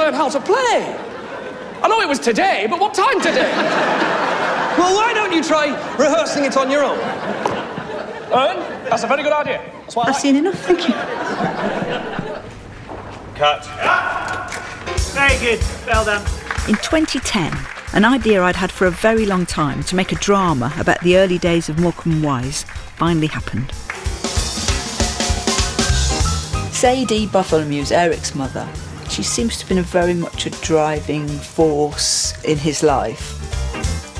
learn how to play. I know it was today, but what time today? Well, why don't you try rehearsing it on your own? Ern, that's a very good idea. That's what I've seen enough, thank you. Cut. Very good, well done. In 2010, an idea I'd had for a very long time to make a drama about the early days of Morecambe and Wise finally happened. Sadie Bartholomew's Eric's mother. She seems to have been very much a driving force in his life.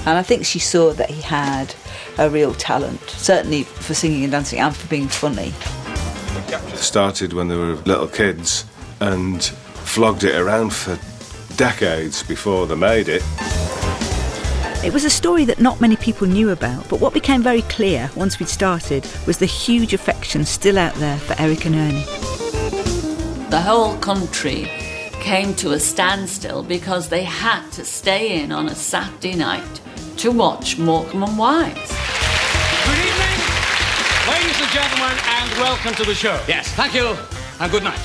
And I think she saw that he had a real talent, certainly for singing and dancing and for being funny. It started when they were little kids and flogged it around for decades before they made it. It was a story that not many people knew about, but what became very clear once we'd started was the huge affection still out there for Eric and Ernie. The whole country came to a standstill because they had to stay in on a Saturday night to watch Morecambe and Wise. Good evening, ladies and gentlemen, and welcome to the show. Yes, thank you, and good night.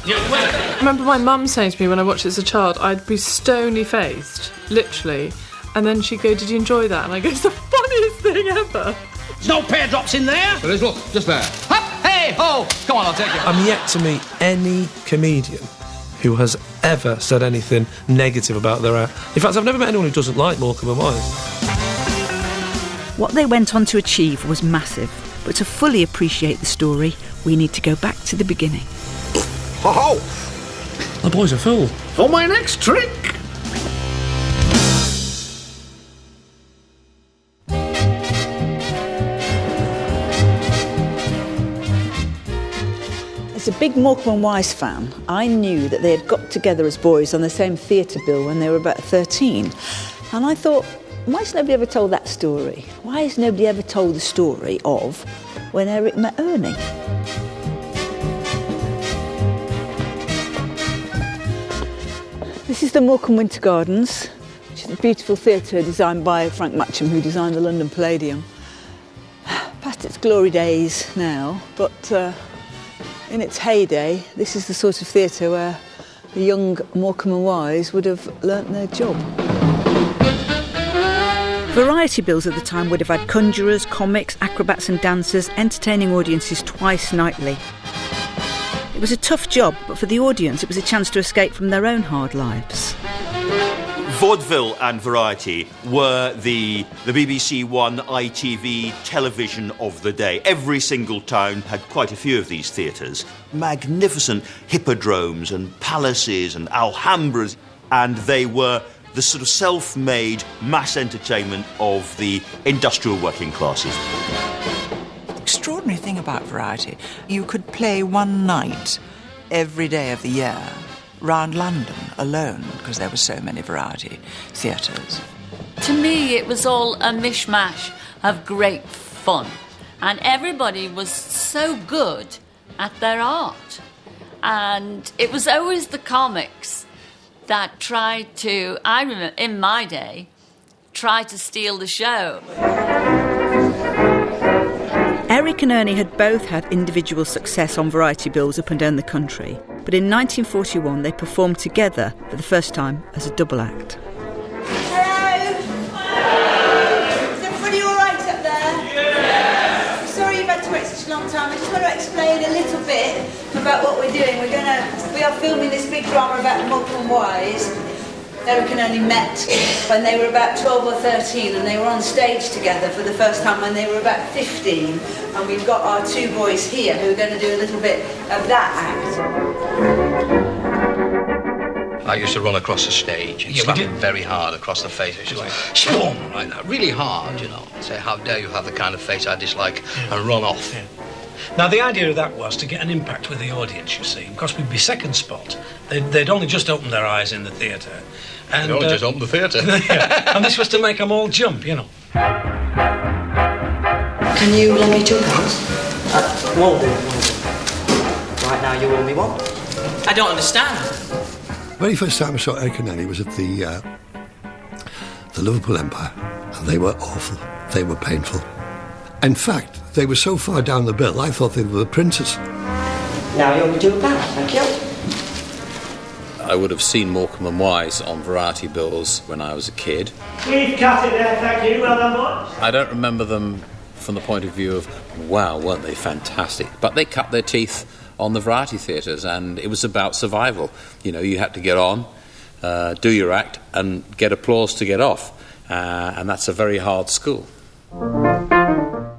Well, I remember my mum saying to me when I watched it as a child, I'd be stony-faced, literally, and then she'd go, "Did you enjoy that?" And I go, "It's the funniest thing ever." There's no pear drops in there. There is, look, just there. Hop, hey, ho! Come on, I'll take it. I'm yet to meet any comedian who has ever said anything negative about their act. In fact, I've never met anyone who doesn't like Morecambe and Wise. What they went on to achieve was massive, but to fully appreciate the story, we need to go back to the beginning. Ho-ho! The boy's a fool. For my next trick. As a big Morecambe and Wise fan, I knew that they had got together as boys on the same theatre bill when they were about 13. And I thought, why has nobody ever told that story? Why has nobody ever told the story of when Eric met Ernie? This is the Morecambe Winter Gardens, which is a beautiful theatre designed by Frank Matcham, who designed the London Palladium. Past its glory days now, but in its heyday, this is the sort of theatre where the young Morecambe and Wise would have learnt their job. Variety bills at the time would have had conjurers, comics, acrobats and dancers entertaining audiences twice nightly. It was a tough job, but for the audience it was a chance to escape from their own hard lives. Vaudeville and variety were the BBC One ITV television of the day. Every single town had quite a few of these theatres. Magnificent hippodromes and palaces and alhambras, and they were the sort of self-made mass entertainment of the industrial working classes. The extraordinary thing about variety, you could play one night every day of the year round London alone, because there were so many variety theatres. To me, it was all a mishmash of great fun, and everybody was so good at their art. And it was always the comics that tried to, I remember in my day, tried to steal the show. Eric and Ernie had both had individual success on variety bills up and down the country, but in 1941 they performed together for the first time as a double act. Hello! Hello! Is everybody all right up there? Yeah! Sorry you've had to wait such a long time. I just want to explain a little bit about what we're doing. We are filming this big drama about Morecambe and Wise. Eric and Ernie met when they were about 12 or 13, and they were on stage together for the first time when they were about 15. And we've got our two boys here who are going to do a little bit of that act. I used to run across the stage and slap it very hard across the face. It's just like, boom, like that, really hard, you know. Say, how dare you have the kind of face I dislike, and run off. Yeah. Now, the idea of that was to get an impact with the audience, you see, because we'd be second spot. They'd only just opened their eyes in the theatre. And they'd only just opened the theatre. Yeah. And this was to make them all jump, you know. Can you lend me £2? Will do. Right now you owe me one. I don't understand. The very first time I saw Eric and Ernie was at the Liverpool Empire, and they were awful. They were painful. In fact, they were so far down the bill, I thought they were the princes. Now you owe me £2, thank you. I would have seen Morecambe and Wise on variety bills when I was a kid. We've cut it there, thank you. Well done, boys. I don't remember them from the point of view of, wow, weren't they fantastic? But they cut their teeth on the variety theatres, and it was about survival. You know, you had to get on, do your act, and get applause to get off. And that's a very hard school.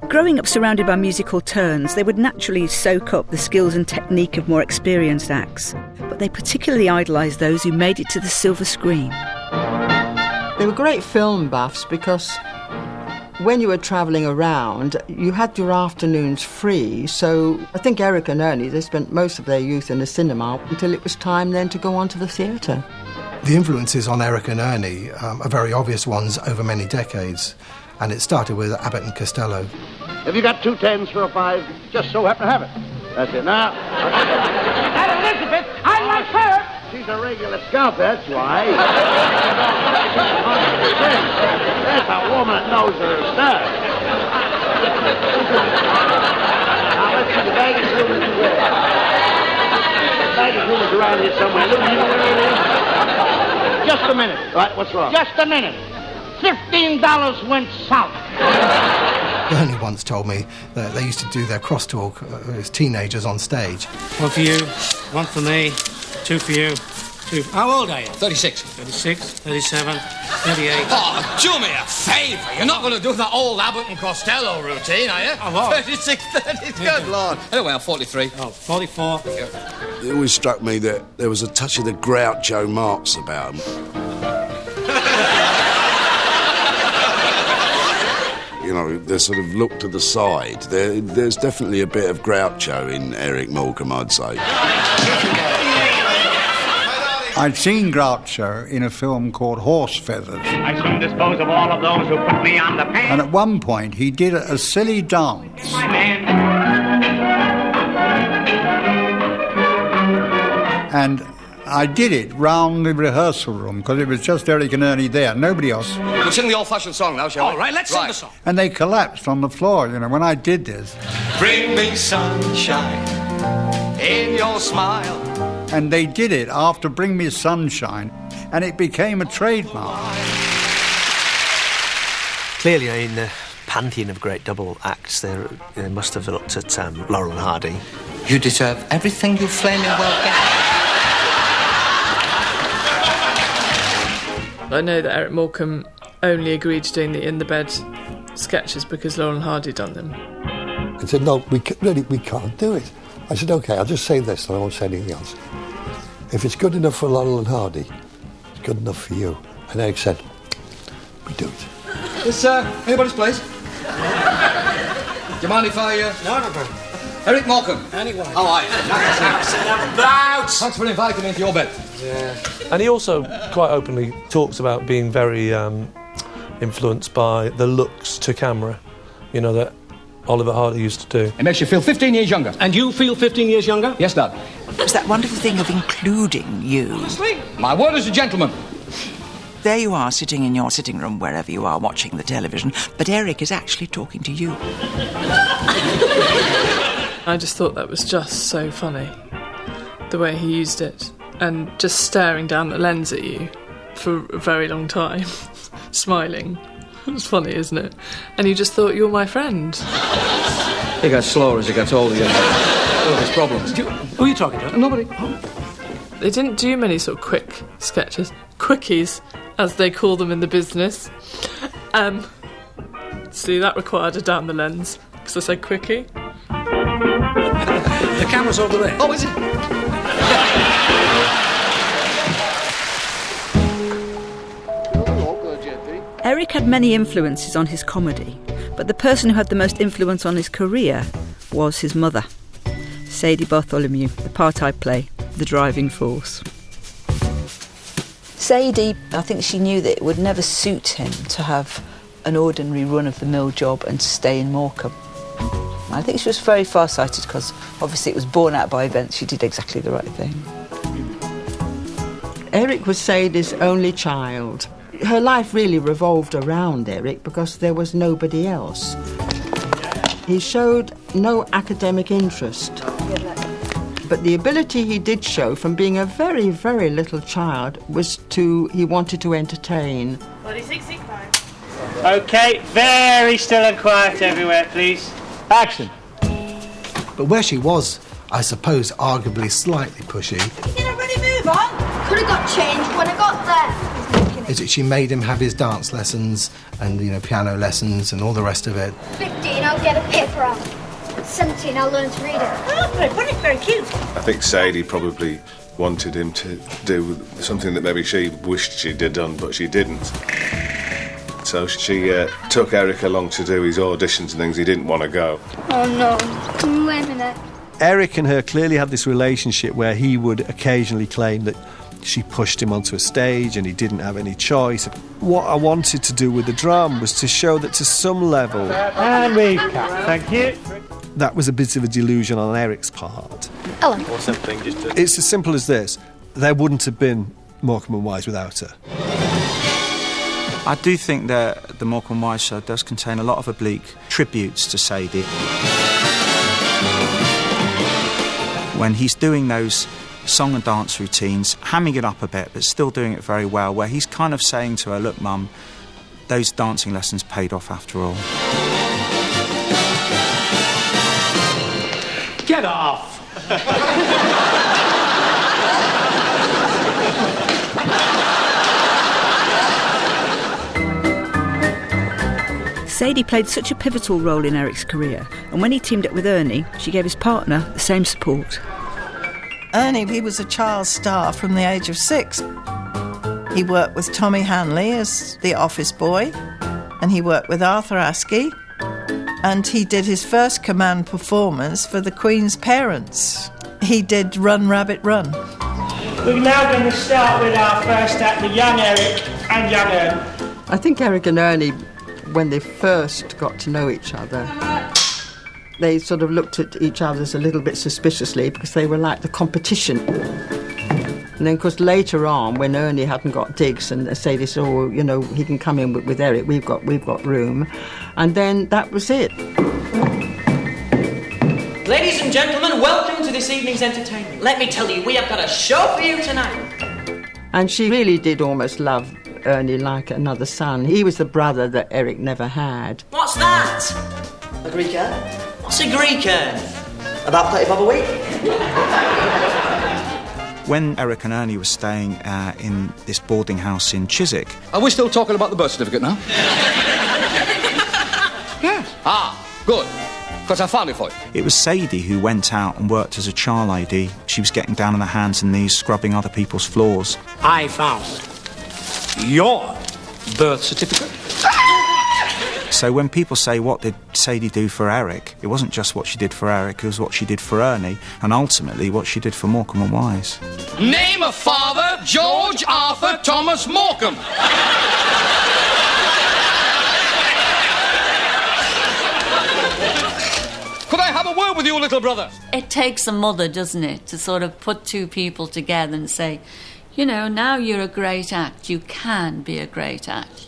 Growing up surrounded by musical turns, they would naturally soak up the skills and technique of more experienced acts, but they particularly idolised those who made it to the silver screen. They were great film buffs because when you were travelling around, you had your afternoons free, so I think Eric and Ernie, they spent most of their youth in the cinema until it was time then to go on to the theatre. The influences on Eric and Ernie are very obvious ones over many decades, and it started with Abbott and Costello. Have you got 2 10s for a 5? Just so happen to have it. That's it. Now, And Elizabeth, I like her. she's a regular scalp, that's why. That's a woman that knows her stuff. Now, let's see, the baggage room is where? The baggage room is around here somewhere. Look, you know where it is? Just a minute. Right, what's wrong? Just a minute. $15 went south. Ernie once told me that they used to do their crosstalk as teenagers on stage. 1 for you, 1 for me, 2 for you. 2. How old are you? 36. 36, 37, 38. Oh, do me a favour. You're not going to do that old Abbott and Costello routine, are you? Oh, what? 36, 30. Good Lord. Anyway, I'm 43. Oh, 44. It always struck me that there was a touch of the Groucho Marx about him. You know, they sort of look to the side. There's definitely a bit of Groucho in Eric Morecambe, I'd say. I'd seen Groucho in a film called Horse Feathers. I soon dispose of all of those who put me on the pen. And at one point, he did a silly dance. My man. And I did it round the rehearsal room because it was just Eric and Ernie there, nobody else. We'll sing the old-fashioned song now, shall we? All right, let's sing the song. And they collapsed on the floor, you know, when I did this. Bring me sunshine in your smile. And they did it after Bring Me Sunshine, and it became a trademark. Clearly, in the pantheon of great double acts, they must have looked at Laurel and Hardy. You deserve everything you flaming well get. I know that Eric Morecambe only agreed to doing the In the Bed sketches because Laurel and Hardy done them. And said, no, we can't do it. I said, OK, I'll just say this and I won't say anything else. If it's good enough for Laurel and Hardy, it's good enough for you. And Eric said, we do it. It's anybody's place. Do you mind if I... No. Eric Morecambe. Anyway. How are you? Thanks for inviting me into your bed. Yeah. And he also quite openly talks about being very influenced by the looks to camera, you know, that Oliver Hardy used to do. It makes you feel 15 years younger. And you feel 15 years younger? Yes, Dad. It's that wonderful thing of including you. Honestly? My word as a gentleman. There you are, sitting in your sitting room, wherever you are, watching the television, but Eric is actually talking to you. I just thought that was just so funny, the way he used it, and just staring down the lens at you for a very long time, smiling. It's funny, isn't it? And you just thought, you're my friend. He gets slower as he gets older, you know. All his problems. Who are you talking to? Nobody. They didn't do many sort of quick sketches. Quickies, as they call them in the business. See, that required a down the lens, because I said quickie. The camera's over there. Oh, is it? Eric had many influences on his comedy, but the person who had the most influence on his career was his mother, Sadie Bartholomew, the part I play, the driving force. Sadie, I think she knew that it would never suit him to have an ordinary run-of-the-mill job and to stay in Morecambe. I think she was very far-sighted because obviously it was borne out by events. She did exactly the right thing. Eric was Sadie's only child. Her life really revolved around Eric because there was nobody else. He showed no academic interest, But the ability he did show from being a very, very little child was he wanted to entertain. 4665. OK, very still and quiet everywhere, please. Action. But where she was, I suppose, arguably slightly pushy, You didn't really move on. Could have got changed when I got there. is that she made him have his dance lessons and, piano lessons and all the rest of it. 15, I'll get a paper out. 17, I'll learn to read it. Oh, very cute. I think Sadie probably wanted him to do something that maybe she wished she'd done, but she didn't. So she took Eric along to do his auditions and things. He didn't want to go. Oh, no. Wait a minute. Eric and her clearly had this relationship where he would occasionally claim that she pushed him onto a stage and he didn't have any choice. What I wanted to do with the drama was to show that to some level... And we cut. Thank you. That was a bit of a delusion on Eric's part. Ellen. Or something just to... It's as simple as this. There wouldn't have been Morecambe and Wise without her. I do think that the Morecambe and Wise show does contain a lot of oblique tributes to Sadie. When he's doing those song and dance routines, hamming it up a bit, but still doing it very well, where he's kind of saying to her, look, Mum, those dancing lessons paid off after all. Get off! Sadie played such a pivotal role in Eric's career, and when he teamed up with Ernie, she gave his partner the same support. Ernie, he was a child star from the age of 6. He worked with Tommy Hanley as the office boy, and he worked with Arthur Askey, and he did his first command performance for the Queen's parents. He did Run, Rabbit, Run. We're now going to start with our first act, the young Eric and young Ernie. I think Eric and Ernie, when they first got to know each other, they sort of looked at each other a little bit suspiciously because they were like the competition. And then, of course, later on, when Ernie hadn't got digs and Sadie said, oh, he can come in with Eric, we've got room. And then that was it. Ladies and gentlemen, welcome to this evening's entertainment. Let me tell you, we have got a show for you tonight. And she really did almost love Ernie like another son. He was the brother that Eric never had. What's that? A Greek urn? What's a Greek urn? About 30 bob a week. When Eric and Ernie were staying in this boarding house in Chiswick... Are we still talking about the birth certificate now? Yes. Ah, good. Because I found it for you. It was Sadie who went out and worked as a char lady. She was getting down on her hands and knees, scrubbing other people's floors. I found your birth certificate. So when people say, what did Sadie do for Eric? It wasn't just what she did for Eric, it was what she did for Ernie, and ultimately what she did for Morecambe and Wise. Name of father, George Arthur Thomas Morecambe. Could I have a word with you, little brother? It takes a mother, doesn't it, to sort of put two people together and say, now you're a great act. You can be a great act.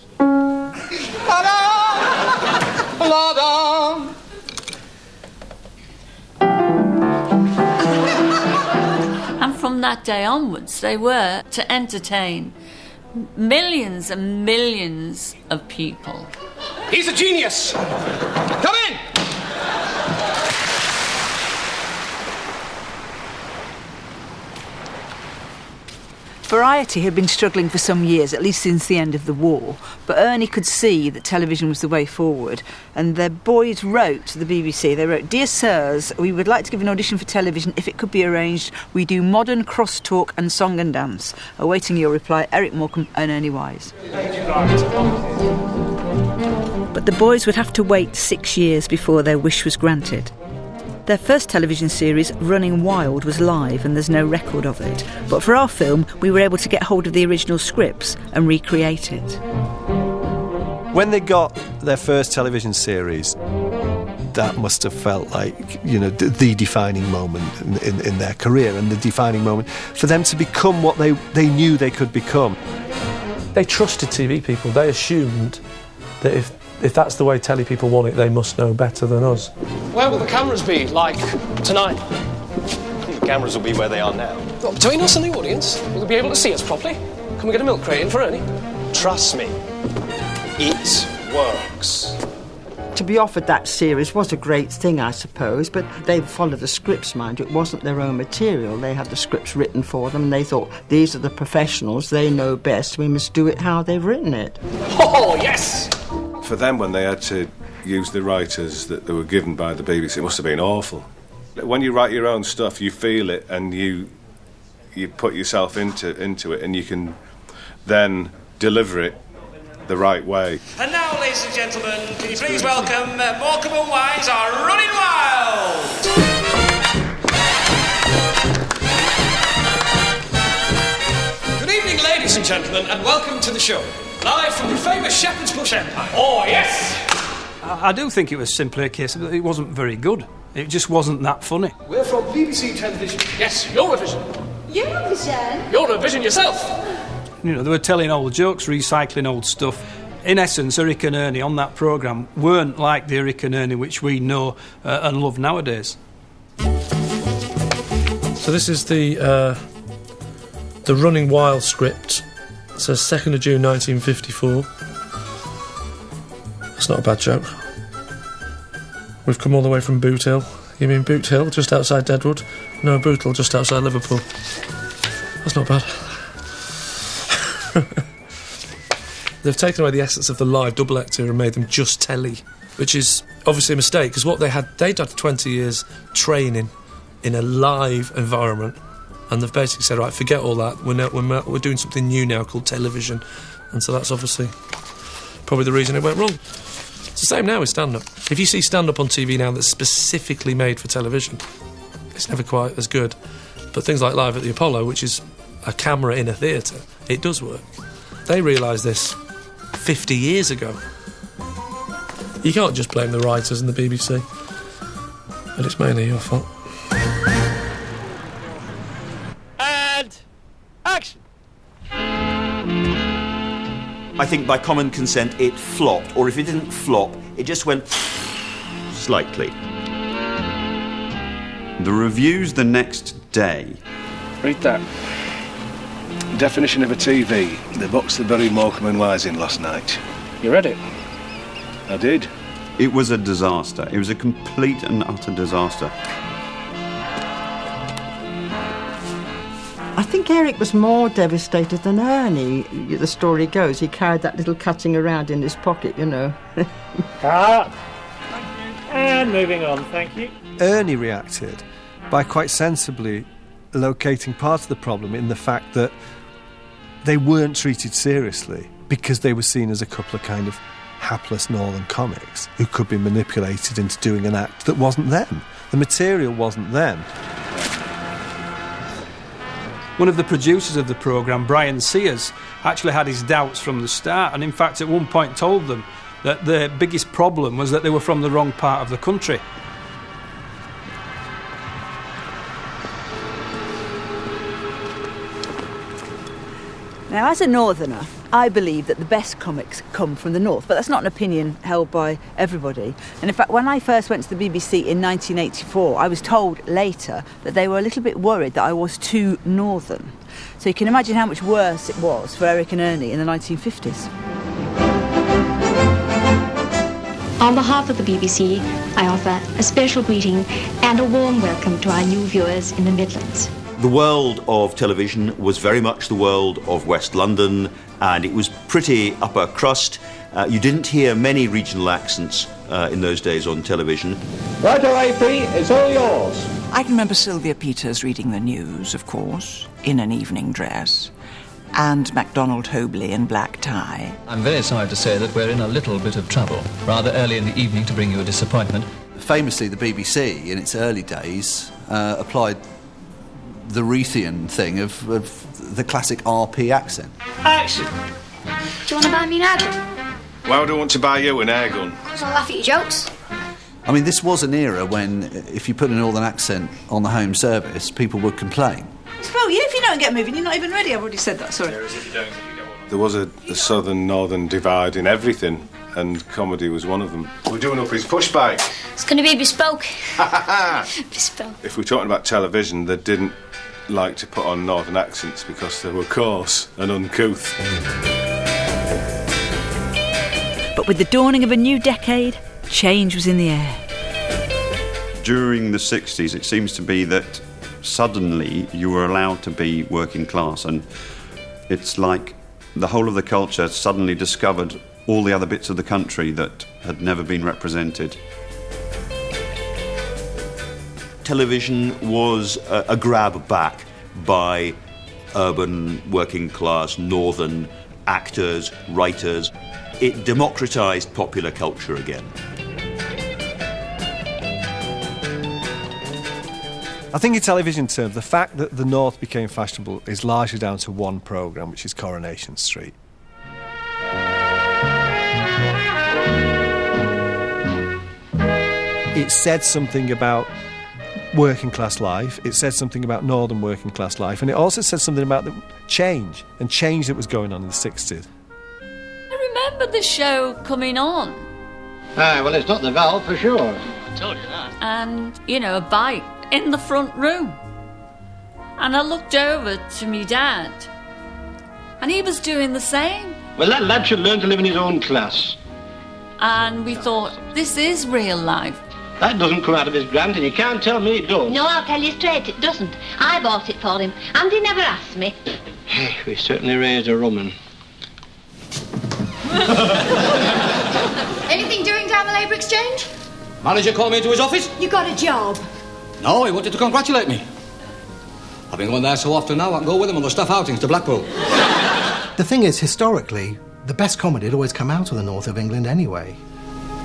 And from that day onwards, they were to entertain millions and millions of people. He's a genius. Come in. Variety had been struggling for some years, at least since the end of the war, but Ernie could see that television was the way forward, and the boys wrote to the BBC. They wrote, "Dear Sirs, we would like to give an audition for television if it could be arranged. We do modern crosstalk and song and dance. Awaiting your reply, Eric Morecambe and Ernie Wise." But the boys would have to wait 6 years before their wish was granted. Their first television series, Running Wild, was live and there's no record of it. But for our film, we were able to get hold of the original scripts and recreate it. When they got their first television series, that must have felt like, the defining moment in their career, and the defining moment for them to become what they knew they could become. They trusted TV people. They assumed that if that's the way telly people want it, they must know better than us. Where will the cameras be, like, tonight? cameras will be where they are now. Well, between us and the audience, will they be able to see us properly? Can we get a milk crate in for Ernie? Trust me, it works. To be offered that series was a great thing, I suppose, but they followed the scripts, mind you. It wasn't their own material. They had the scripts written for them, and they thought, these are the professionals, they know best, we must do it how they've written it. Oh, yes! For them, when they had to use the writers that they were given by the BBC, it must have been awful. When you write your own stuff, you feel it, and you put yourself into it, and you can then deliver it the right way. And now, ladies and gentlemen, can you please welcome Morecambe and Wise are running wild! Good evening, ladies and gentlemen, and welcome to the show. Live from the famous Shepherd's Bush Empire. Oh, yes! I do think it was simply a case of it wasn't very good. It just wasn't that funny. We're from BBC Television. Yes, Eurovision. Eurovision? Eurovision yourself. You know, they were telling old jokes, recycling old stuff. In essence, Eric and Ernie on that programme weren't like the Eric and Ernie which we know and love nowadays. So this is the Running Wild script. It says 2nd of June 1954. That's not a bad joke. We've come all the way from Boot Hill. You mean Boot Hill, just outside Deadwood? No, Bootle, just outside Liverpool. That's not bad. They've taken away the essence of the live double actor and made them just telly, which is obviously a mistake, because what they'd had 20 years training in a live environment, and they've basically said, right, forget all that, we're doing something new now called television, and so that's obviously probably the reason it went wrong. It's the same now with stand-up. If you see stand-up on TV now that's specifically made for television, it's never quite as good. But things like Live at the Apollo, which is a camera in a theatre, it does work. They realised this 50 years ago. You can't just blame the writers and the BBC. But it's mainly your fault. And action! I think by common consent it flopped, or if it didn't flop, it just went slightly. The reviews the next day. Read that. Definition of a TV. The box that buried Morecambe and Wise in last night. You read it? I did. It was a disaster. It was a complete and utter disaster. I think Eric was more devastated than Ernie. The story goes, he carried that little cutting around in his pocket, you know. Cut. And moving on, thank you. Ernie reacted by quite sensibly locating part of the problem in the fact that they weren't treated seriously because they were seen as a couple of kind of hapless northern comics who could be manipulated into doing an act that wasn't them. The material wasn't them. One of the producers of the programme, Brian Sears, actually had his doubts from the start, and in fact at one point told them that the biggest problem was that they were from the wrong part of the country. Now, as a northerner, I believe that the best comics come from the north, but that's not an opinion held by everybody. And in fact, when I first went to the BBC in 1984, I was told later that they were a little bit worried that I was too northern. So you can imagine how much worse it was for Eric and Ernie in the 1950s. On behalf of the BBC, I offer a special greeting and a warm welcome to our new viewers in the Midlands. The world of television was very much the world of West London, and it was pretty upper crust. You didn't hear many regional accents in those days on television. Righto, AP, it's all yours. I can remember Sylvia Peters reading the news, of course, in an evening dress, and MacDonald Hobley in black tie. I'm very sorry to say that we're in a little bit of trouble. Rather early in the evening to bring you a disappointment. Famously, the BBC, in its early days, applied the Reethian thing of the classic RP accent. Action! Do you want to buy me an air gun? Why would I want to buy you an air gun? Because I laugh at your jokes. I mean, this was an era when, if you put a northern accent on the home service, people would complain. Well, yeah, if you don't get moving, you're not even ready. I've already said that, sorry. There was a southern-northern divide in everything, and comedy was one of them. We're doing up his push bike. It's going to be bespoke. Bespoke. If we're talking about television, they didn't like to put on northern accents because they were coarse and uncouth. But with the dawning of a new decade, change was in the air. During the 60s, it seems to be that suddenly you were allowed to be working class, and it's like the whole of the culture suddenly discovered all the other bits of the country that had never been represented. Television was a grab back by urban, working class, northern actors, writers. It democratised popular culture again. I think in television terms, the fact that the North became fashionable is largely down to one programme, which is Coronation Street. It said something about working class life, it said something about northern working class life, and it also said something about the change that was going on in the 60s. I remember the show coming on. Aye, well, it's not the valve for sure. I told you that. And, you know, a bike in the front room. And I looked over to me dad, and he was doing the same. Well, that lad should learn to live in his own class. And we thought, this is real life. That doesn't come out of his grant, and you can't tell me it does. No, I'll tell you straight, it doesn't. I bought it for him, and he never asked me. Hey, we certainly raised a rum 'un. Anything doing down the Labour Exchange? Manager called me into his office? You got a job? No, he wanted to congratulate me. I've been going there so often now, I can go with him on the staff outings to Blackpool. The thing is, historically, the best comedy had always come out of the north of England anyway.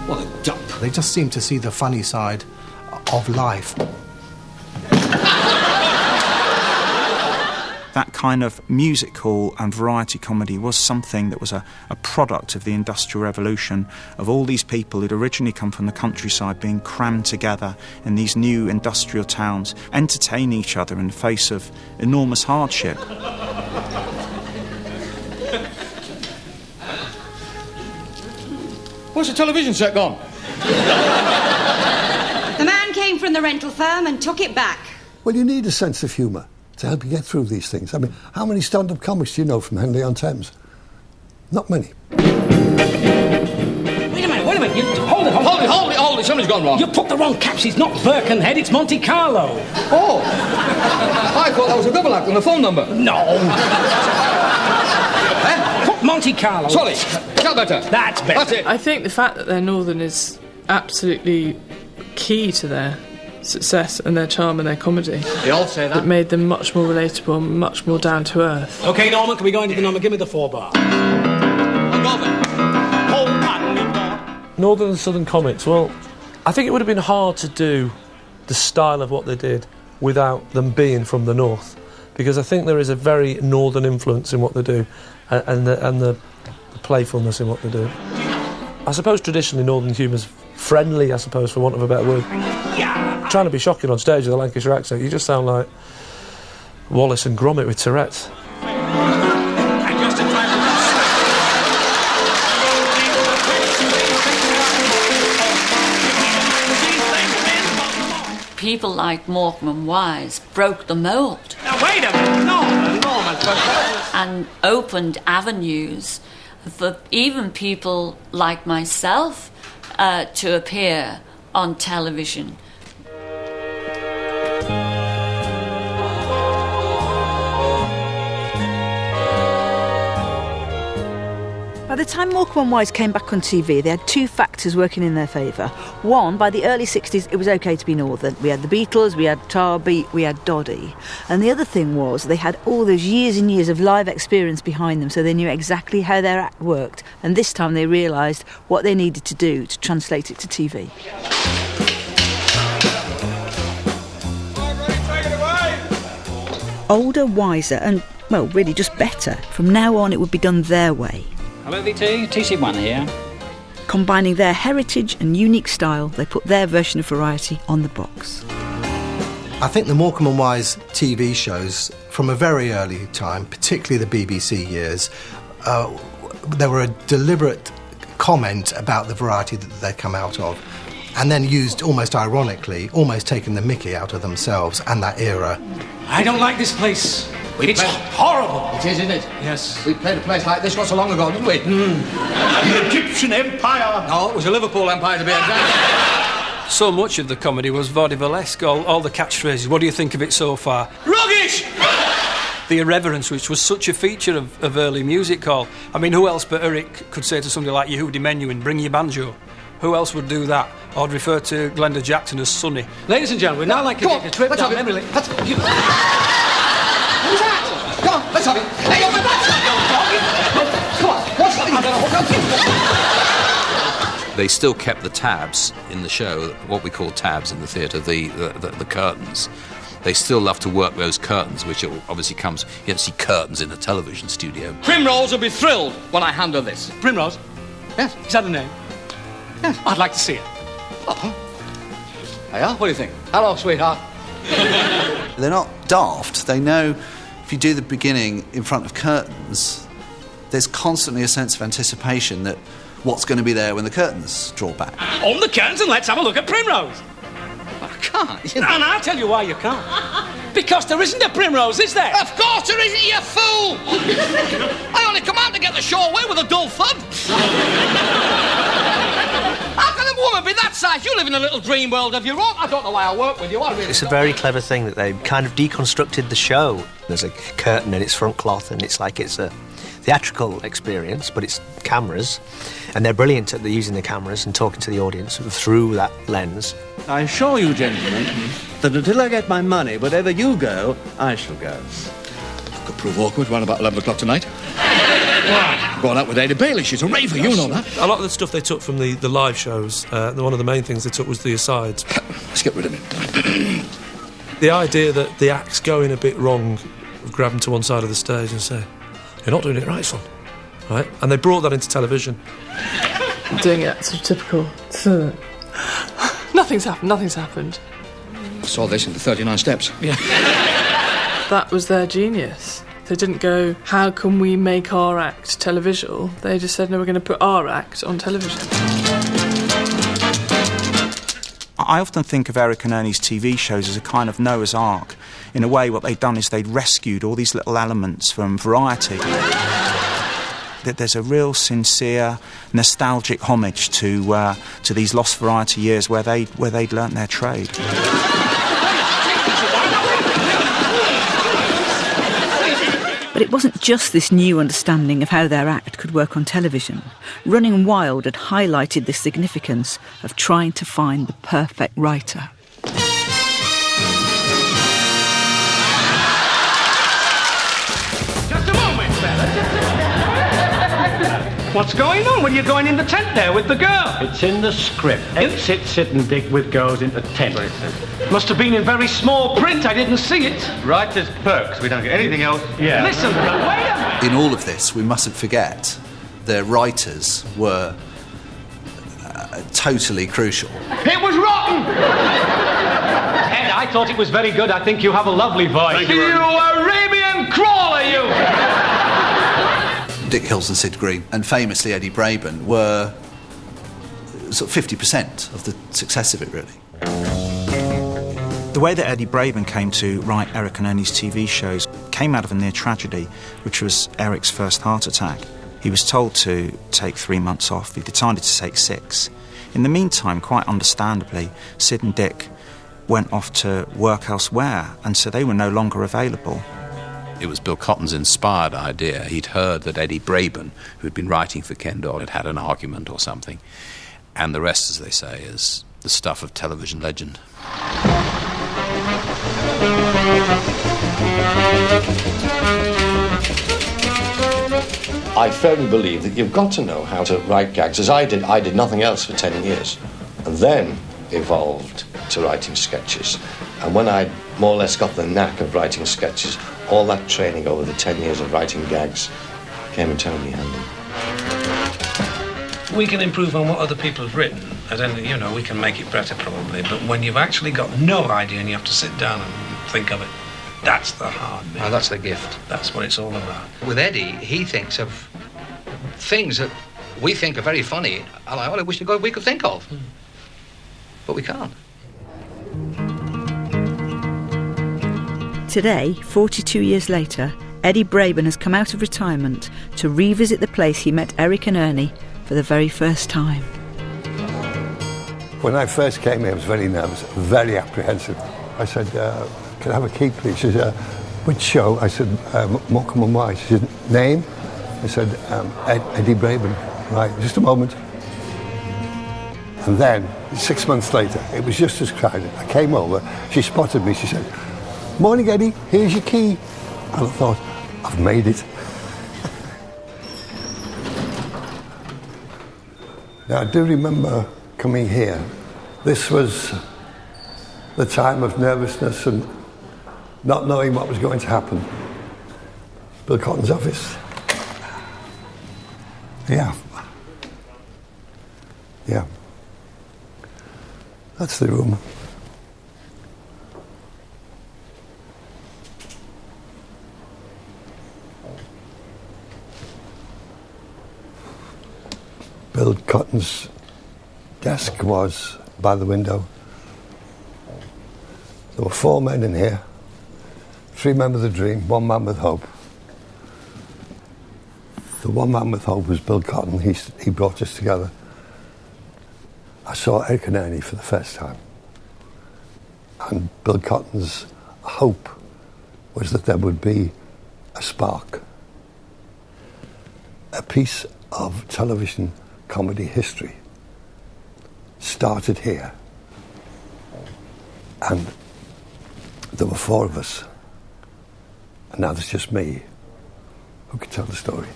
What a dump. They just seem to see the funny side of life. That kind of musical and variety comedy was something that was a product of the Industrial Revolution, of all these people who'd originally come from the countryside being crammed together in these new industrial towns, entertaining each other in the face of enormous hardship. Where's the television set gone? The man came from the rental firm and took it back. Well, you need a sense of humour to help you get through these things. I mean, how many stand-up comics do you know from Henley-on-Thames? Not many. Wait a minute. Hold it. Something's gone wrong. You put the wrong caps. It's not Birkenhead, it's Monte Carlo. Oh! I thought that was a double act on the phone number. No. Put Monte Carlo. Sorry, is that better? That's better. That's it. I think the fact that they're northern is absolutely key to their success and their charm and their comedy. They all say that. It made them much more relatable and much more down to earth. OK, Norman, can we go into the number? Give me the 4-bar. Northern and Southern comics, well, I think it would have been hard to do the style of what they did without them being from the north, because I think there is a very northern influence in what they do and the playfulness in what they do. I suppose traditionally northern humour's friendly, I suppose, for want of a better word. Trying to be shocking on stage with a Lancashire accent, you just sound like Wallace and Gromit with Tourette's. People like Morecambe and Wise broke the mould. Now, wait a minute. Norman. And opened avenues for even people like myself to appear on television. By the time Morecambe and Wise came back on TV, they had two factors working in their favour. One, by the early 60s, it was OK to be northern. We had the Beatles, we had Tarby, we had Doddy. And the other thing was they had all those years and years of live experience behind them, so they knew exactly how their act worked. And this time they realised what they needed to do to translate it to TV. Older, wiser and, well, really just better. From now on it would be done their way. Hello, VT. TC1 here. Combining their heritage and unique style, they put their version of variety on the box. I think the Morecambe and Wise TV shows from a very early time, particularly the BBC years, they were a deliberate comment about the variety that they'd come out of, and then used, almost ironically, almost taking the mickey out of themselves and that era. I don't like this place. It's horrible. It is, isn't it? Yes. We played a place like this not so long ago, didn't we? The Egyptian Empire. No, it was the Liverpool Empire to be exact. So much of the comedy was vaudevillesque, all the catchphrases. What do you think of it so far? Ruggish! The irreverence, which was such a feature of early music hall. I mean, who else but Eric could say to somebody like Yehudi Menuhin, bring your banjo? Who else would do that? Or refer to Glenda Jackson as Sonny? Ladies and gentlemen, we'd now like to take a trip down memory lane. Who's that? Come on, let's have it. Hey, you're my Come on, what's that? They still kept the tabs in the show, what we call tabs in the theatre, the curtains. They still love to work those curtains, which obviously comes... You don't see curtains in a television studio. Primrose will be thrilled when I hand her this. Primrose? Yes. Is that a name? Yes. I'd like to see it. Oh. Hiya, what do you think? Hello, sweetheart. They're not daft. They know if you do the beginning in front of curtains, there's constantly a sense of anticipation that what's going to be there when the curtains draw back. On the curtains and let's have a look at Primrose. I can't, you know. And I'll tell you why you can't. Because there isn't a Primrose, is there? Of course there isn't, you fool! I only come out to get the show away with a dull thud. How can a woman be that size? You live in a little dream world of your own. I don't know why I work with you. I really It's a very clever thing that they kind of deconstructed the show. There's a curtain in its front cloth, and it's like it's a theatrical experience, but it's cameras, and they're brilliant at using the cameras and talking to the audience through that lens. I assure you, gentlemen, that until I get my money, wherever you go, I shall go. Could prove awkward around about 11 o'clock tonight. I'm going out with Ada Bailey. She's a raver, you know that. A lot of the stuff they took from the live shows, one of the main things they took was the asides. Let's get rid of him. The idea that the act's going a bit wrong, grab them to one side of the stage and say, "You're not doing it right, son." Right? And they brought that into television. Doing it, sort of typical. Nothing's happened. I saw this in the 39 Steps. Yeah. That was their genius. They didn't go, how can we make our act televisual? They just said, no, we're going to put our act on television. I often think of Eric and Ernie's TV shows as a kind of Noah's Ark. In a way, what they'd done is they'd rescued all these little elements from Variety. That there's a real sincere, nostalgic homage to these lost Variety years where they'd learnt their trade. But it wasn't just this new understanding of how their act could work on television. Running Wild had highlighted the significance of trying to find the perfect writer. Just a moment, fella. What's going on? What are you going in the tent there with the girl? It's in the script. Sit and Dick with goes into tent. Must have been in very small print. I didn't see it. Writer's perks. We don't get anything else. Yeah. Listen, wait a minute. In all of this, we mustn't forget their writers were totally crucial. It was rotten! Ed, I thought it was very good. I think you have a lovely voice. Thank you, You Arabian crawler, you! Dick Hills and Sid Green, and famously Eddie Braben, were sort of 50% of the success of it, really. The way that Eddie Braben came to write Eric and Ernie's TV shows came out of a near tragedy, which was Eric's first heart attack. He was told to take 3 months off. He decided to take 6. In the meantime, quite understandably, Sid and Dick went off to work elsewhere, and so they were no longer available. It was Bill Cotton's inspired idea. He'd heard that Eddie Braben, who'd been writing for Ken Dodd, had had an argument or something. And the rest, as they say, is the stuff of television legend. I firmly believe that you've got to know how to write gags, as I did. I did nothing else for 10 years, and then evolved to writing sketches. And when I more or less got the knack of writing sketches, all that training over the 10 years of writing gags came in terribly handy. We can improve on what other people have written, and then, you know, we can make it better probably, but when you've actually got no idea and you have to sit down and think of it, that's the hard bit. That's the gift. That's what it's all about. With Eddie, he thinks of things that we think are very funny, and I only wish to God we could think of. But we can't. Today, 42 years later, Eddie Braben has come out of retirement to revisit the place he met Eric and Ernie for the very first time. When I first came here, I was very nervous, very apprehensive. I said, can I have a key, please? She said, which show? I said, Morecambe and Wise. She said, name? I said, Eddie Braben. Right, just a moment. And then, 6 months later, it was just as crowded. I came over, she spotted me, she said, morning, Eddie, here's your key. And I thought, I've made it. Now, I do remember coming here. This was the time of nervousness and not knowing what was going to happen. Bill Cotton's office. Yeah. Yeah. That's the room. Bill Cotton's desk was by the window. There were 4 men in here. 3 men with a dream, 1 man with hope. The 1 man with hope was Bill Cotton. He brought us together. I saw Eric and Ernie for the first time. And Bill Cotton's hope was that there would be a spark. A piece of television comedy history started here. And there were 4 of us. And now there's just me who can tell the story.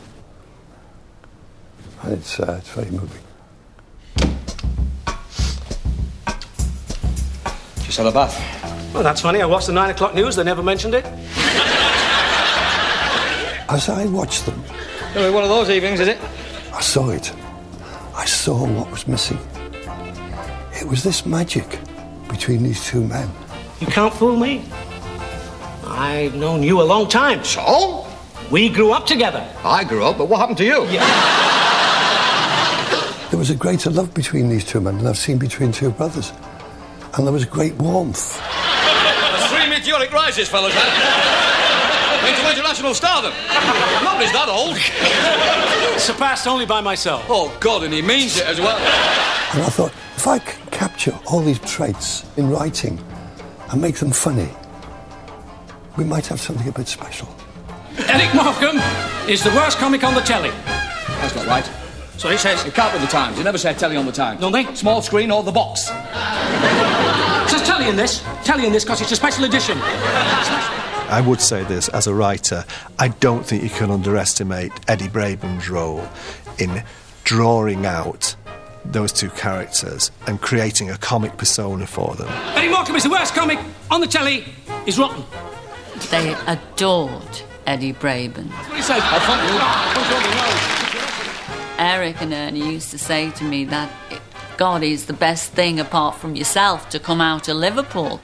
And it's very moving. Just had a bath. Well, that's funny. I watched the 9 o'clock news. They never mentioned it. As I watched them... Anyway, one of those evenings, is it? I saw it. I saw what was missing. It was this magic between these 2 men. You can't fool me. I've known you a long time. So? We grew up together. I grew up, but what happened to you? Yeah. There was a greater love between these 2 men than I've seen between 2 brothers. And there was great warmth. There's 3 meteoric rises, fellas, into international stardom. Nobody's that old. Surpassed only by myself. Oh, God, and he means it as well. And I thought, if I can capture all these traits in writing and make them funny, we might have something a bit special. Eric Morecambe is the worst comic on the telly. That's not right. So he says. You can't with the Times. You never said telly on the Times. Don't they? Small screen or the box. It says telly in this because it's a special edition. I would say this as a writer, I don't think you can underestimate Eddie Braben's role in drawing out those 2 characters and creating a comic persona for them. Eddie Morecambe is the worst comic on the telly. He's rotten. They adored Eddie Braben. That's what he says. Eric and Ernie used to say to me that, God, he's the best thing apart from yourself to come out of Liverpool.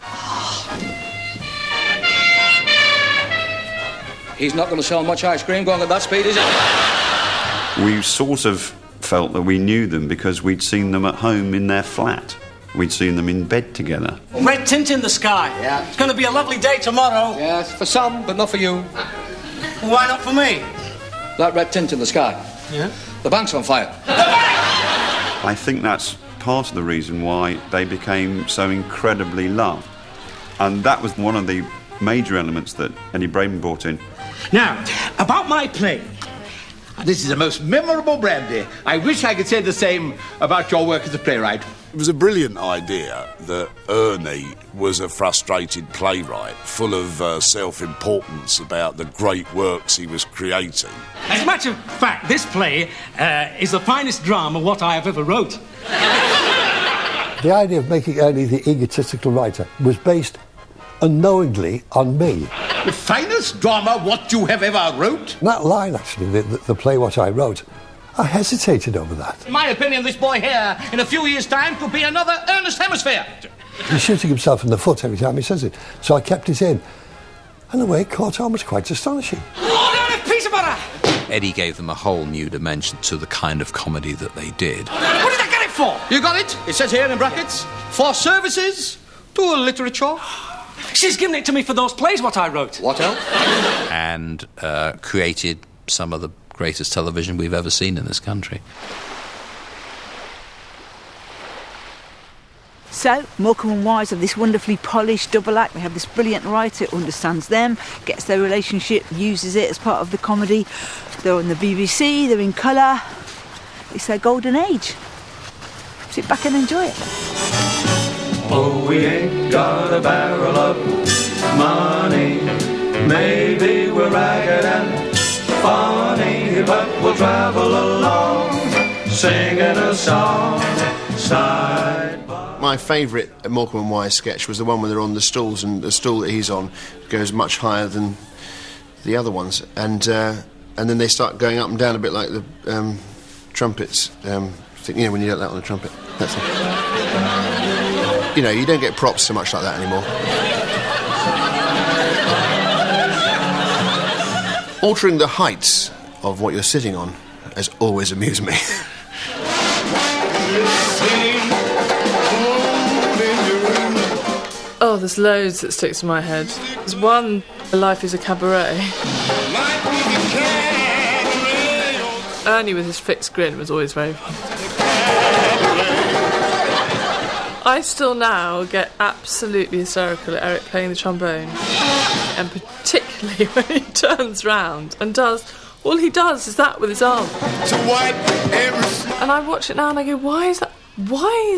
He's not going to sell much ice cream going at that speed, is he? We sort of felt that we knew them because we'd seen them at home in their flat. We'd seen them in bed together. Red tint in the sky. Yeah. It's going to be a lovely day tomorrow. Yes, for some, but not for you. Why not for me? That red tint in the sky. Yeah? The bank's on fire. I think that's part of the reason why they became so incredibly loved. And that was one of the major elements that Eddie Braben brought in. Now, about my play. This is a most memorable brandy. I wish I could say the same about your work as a playwright. It was a brilliant idea that Ernie was a frustrated playwright, full of self-importance about the great works he was creating. As a matter of fact, this play is the finest drama what I have ever wrote. The idea of making Ernie the egotistical writer was based unknowingly on me. The finest drama what you have ever wrote? That line, actually, the play what I wrote, I hesitated over that. In my opinion, this boy here, in a few years' time, could be another Ernest Hemisphere. He's shooting himself in the foot every time he says it, so I kept it in. And the way it caught on was quite astonishing. Hold on a piece of butter! Eddie gave them a whole new dimension to the kind of comedy that they did. What did I get it for? You got it? It says here in brackets, for services to literature. She's given it to me for those plays what I wrote. What else? And created some of the greatest television we've ever seen in this country. So, Morecambe and Wise have this wonderfully polished double act. They have this brilliant writer who understands them, gets their relationship, uses it as part of the comedy. They're on the BBC, they're in colour. It's their golden age. Sit back and enjoy it. Oh, we ain't got a barrel of money. Maybe we're ragged and funny, but we'll travel along, singing a song side by. My favourite Morecambe and Wise sketch was the one where they're on the stools, and the stool that he's on goes much higher than the other ones, and then they start going up and down a bit like the trumpets. You know, when you get that on a trumpet. That's it. You know, you don't get props so much like that anymore. Altering the heights of what you're sitting on has always amused me. Oh, there's loads that sticks in my head. There's one, Life is a Cabaret. Ernie with his fixed grin was always very funny. I still now get absolutely hysterical at Eric playing the trombone. And particularly when he turns round and does... All he does is that with his arm. And I watch it now and I go, why is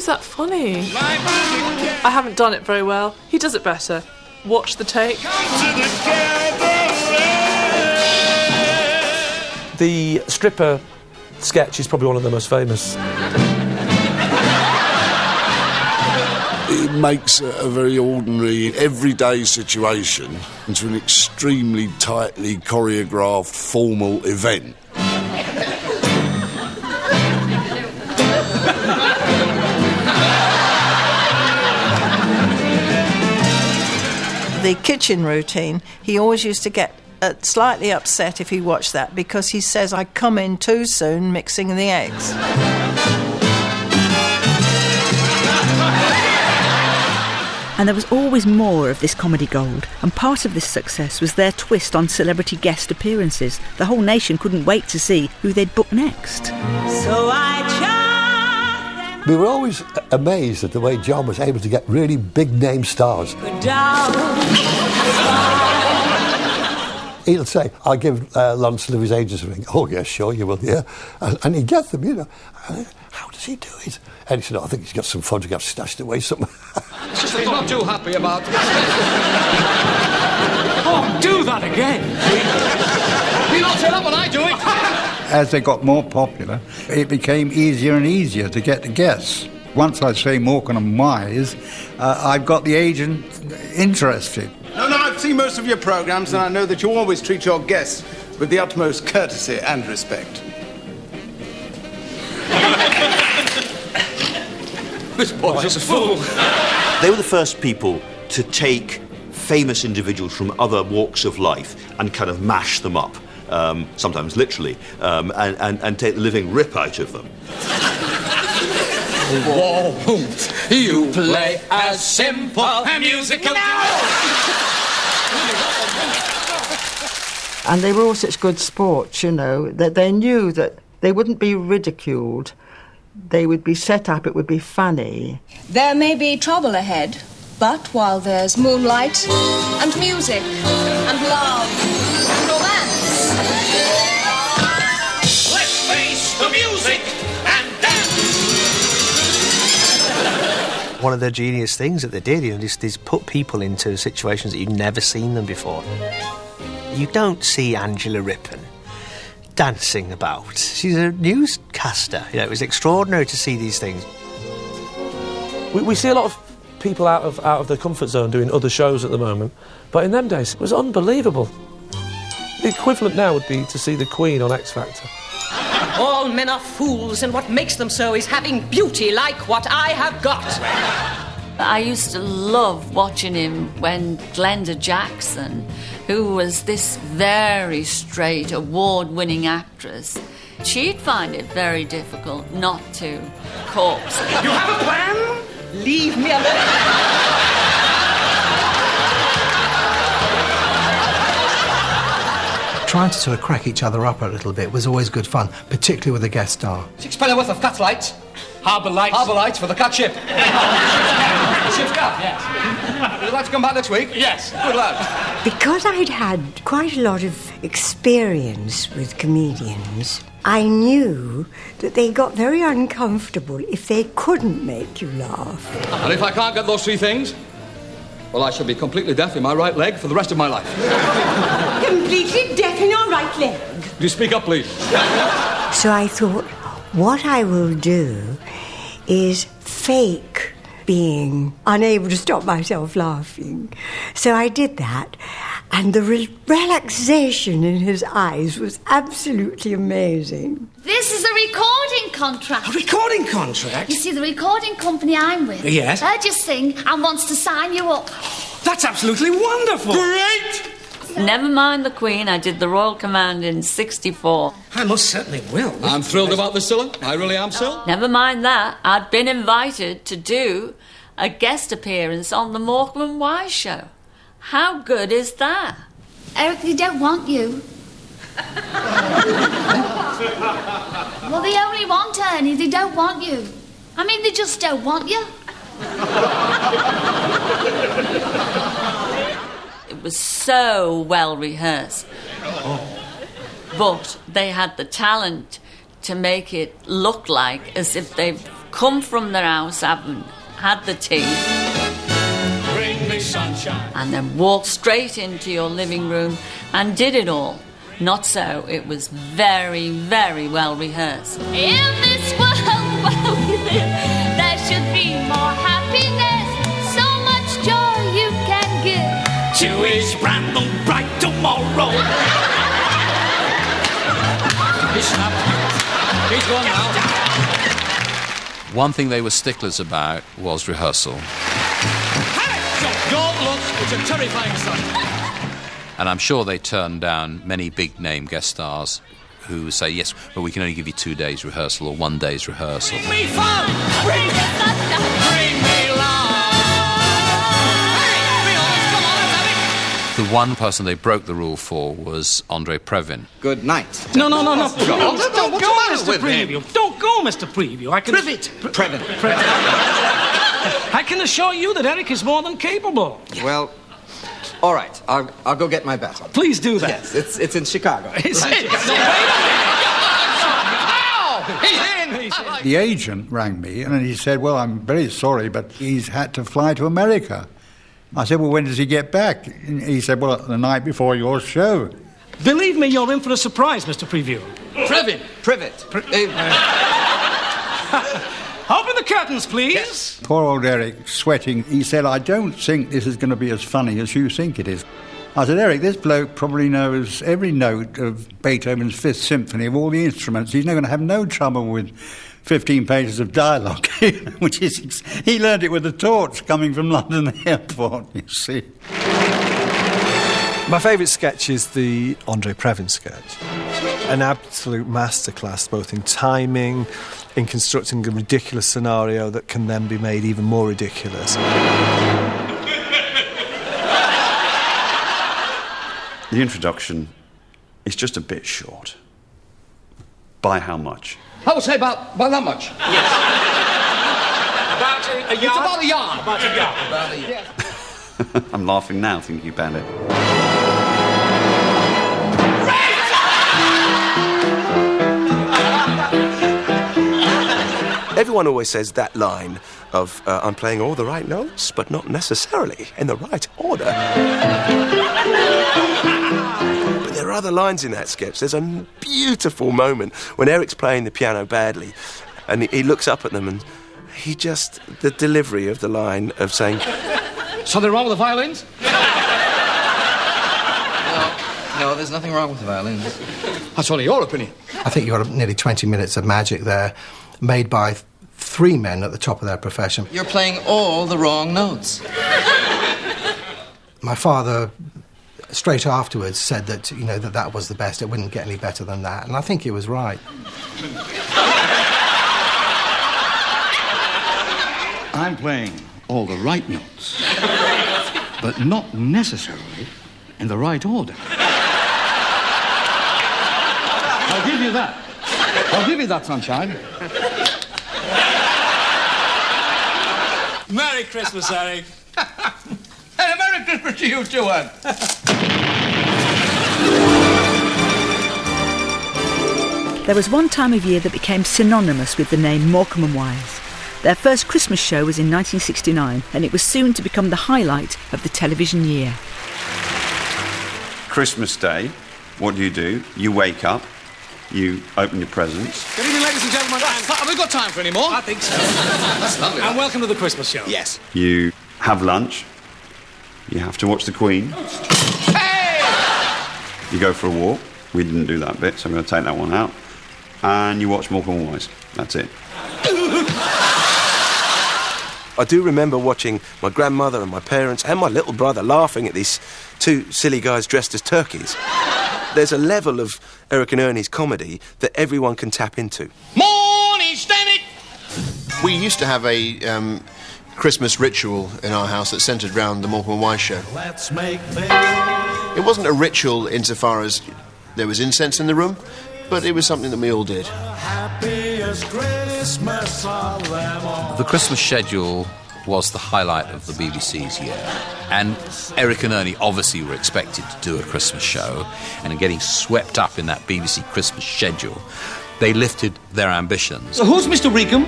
that funny? I haven't done it very well. He does it better. Watch the take. The stripper sketch is probably one of the most famous. It makes a very ordinary, everyday situation into an extremely tightly choreographed, formal event. The kitchen routine, he always used to get slightly upset if he watched that because he says, I come in too soon mixing the eggs. And there was always more of this comedy gold, and part of this success was their twist on celebrity guest appearances. The whole nation couldn't wait to see who they'd book next. So I We were always amazed at the way John was able to get really big-name stars. He'll say, I'll give Lawrence Olivia's agents a ring. Oh, yeah, sure, you will, yeah. And he'd get them, you know. How does he do it? And he said, I think he's got some photographs stashed away somewhere. It's just he's not too happy about... Oh, do that again! You don't say that when I do it! As they got more popular, it became easier and easier to get the guests. Once I say Morecambe and Wise, I've got the agent interested. No, I've seen most of your programmes, and I know that you always treat your guests with the utmost courtesy and respect. This boy's just a fool. They were the first people to take famous individuals from other walks of life and kind of mash them up, sometimes literally, and take the living rip out of them. Won't you play as simple and musical? And they were all such good sports, you know, that they knew that they wouldn't be ridiculed. They would be set up, it would be funny. There may be trouble ahead, but while there's moonlight and music and love and romance, Let's face the music and dance. One of the genius things that they did, you know, is put people into situations that you've never seen them before. You don't see Angela Rippon dancing about. She's a newscaster. You know, it was extraordinary to see these things. We see a lot of people out of their comfort zone doing other shows at the moment, but in them days it was unbelievable. The equivalent now would be to see the Queen on X Factor. All men are fools, and what makes them so is having beauty like what I have got. I used to love watching him when Glenda Jackson, who who was this very straight, award-winning actress, she'd find it very difficult not to corpse it. You have a plan? Leave me alone. Trying to sort of crack each other up a little bit was always good fun, particularly with a guest star. £6 worth of cat lights. Harbour lights. Harbour lights for the cat ship. Ship's cat, yes. Would you like to come back next week? Yes. Good lad. Because I'd had quite a lot of experience with comedians, I knew that they got very uncomfortable if they couldn't make you laugh. And if I can't get those three things, well, I shall be completely deaf in my right leg for the rest of my life. Completely deaf in your right leg? Will you speak up, please? So I thought, what I will do is fake being unable to stop myself laughing. So I did that, and the relaxation in his eyes was absolutely amazing. This is a recording contract. A recording contract? You see, the recording company I'm with Yes? heard you sing and wants to sign you up. That's absolutely wonderful. Great! Never mind the Queen, I did the Royal Command in 64. I most certainly will. I'm thrilled about this, Cilla. I really am, Sil. Never mind that, I'd been invited to do a guest appearance on the Morecambe and Wise show. How good is that? Eric, they don't want you. Well, they only want Ernie, they don't want you. I mean, they just don't want you. It was so well rehearsed. But they had the talent to make it look like as if they've come from their house, haven't had the tea, Bring me sunshine. and then walked straight into your living room and did it all. Not so. It was very, very well rehearsed. In this world where we live, there should be more happiness, so much joy you can give. To each brand new bright tomorrow. He's snapped. He's gone now. One thing they were sticklers about was rehearsal. Don't look. It's a terrifying sight. And I'm sure they turned down many big-name guest stars who say, yes, but we can only give you 2 days rehearsal or 1 day's rehearsal. Bring me fun. Bring me thunder. Bring me love. Hey, be honest. Come on, let's have it. The one person they broke the rule for was Andre Previn. Good night. No. Please, don't go, matter Mr. with him? Preview. Don't go, Mr. Preview. I can... Previn. I can assure you that Eric is more than capable. Well, all right. I'll go get my baton. Please do that. Yes, it's in Chicago. Is it? The agent rang me and he said, well, I'm very sorry, but he's had to fly to America. I said, well, when does he get back? And he said, well, the night before your show. Believe me, you're in for a surprise, Mr. Preview. Privet. Open the curtains, please. Yes. Poor old Eric, sweating, he said, I don't think this is going to be as funny as you think it is. I said, Eric, this bloke probably knows every note of Beethoven's Fifth Symphony of all the instruments. He's not going to have no trouble with 15 pages of dialogue, which is... He learned it with a torch coming from London Airport, you see. My favourite sketch is the Andre Previn sketch. An absolute masterclass, both in timing, in constructing a ridiculous scenario that can then be made even more ridiculous. The introduction is just a bit short. By how much? I would say about that much. Yes. About a yard? It's about a yard. About a yard. Yes. I'm laughing now thinking about it. Everyone always says that line of, I'm playing all the right notes, but not necessarily in the right order. But there are other lines in that sketch. There's a beautiful moment when Eric's playing the piano badly, and he looks up at them, and he just... the delivery of the line of saying... Something wrong with the violins? No, there's nothing wrong with the violins. That's only your opinion. I think you've got nearly 20 minutes of magic there, made by 3 men at the top of their profession. You're playing all the wrong notes. My father straight afterwards said that, you know, that was the best. It wouldn't get any better than that. And I think he was right. I'm playing all the right notes, but not necessarily in the right order. I'll give you that. I'll give you that, sunshine. Merry Christmas, Eric. And a Merry Christmas to you too, Ed. There was one time of year that became synonymous with the name Morecambe and Wise. Their first Christmas show was in 1969, and it was soon to become the highlight of the television year. Christmas Day, what do? You wake up, you open your presents. Good evening, ladies and gentlemen. Have we got time for any more? I think so. That's lovely. And welcome to the Christmas show. Yes. You have lunch. You have to watch the Queen. Hey! You go for a walk. We didn't do that bit, so I'm going to take that one out. And you watch Morecambe and Wise. That's it. I do remember watching my grandmother and my parents and my little brother laughing at these two silly guys dressed as turkeys. There's a level of Eric and Ernie's comedy that everyone can tap into. Morning, stand it! We used to have a Christmas ritual in our house that centred around the Morecambe and Wise show. Let's make It wasn't a ritual insofar as there was incense in the room, but it was something that we all did. happiest Christmas of them all. The Christmas schedule was the highlight of the BBC's year, and Eric and Ernie obviously were expected to do a Christmas show, and in getting swept up in that BBC Christmas schedule, they lifted their ambitions. So who's Mr. Reecombe?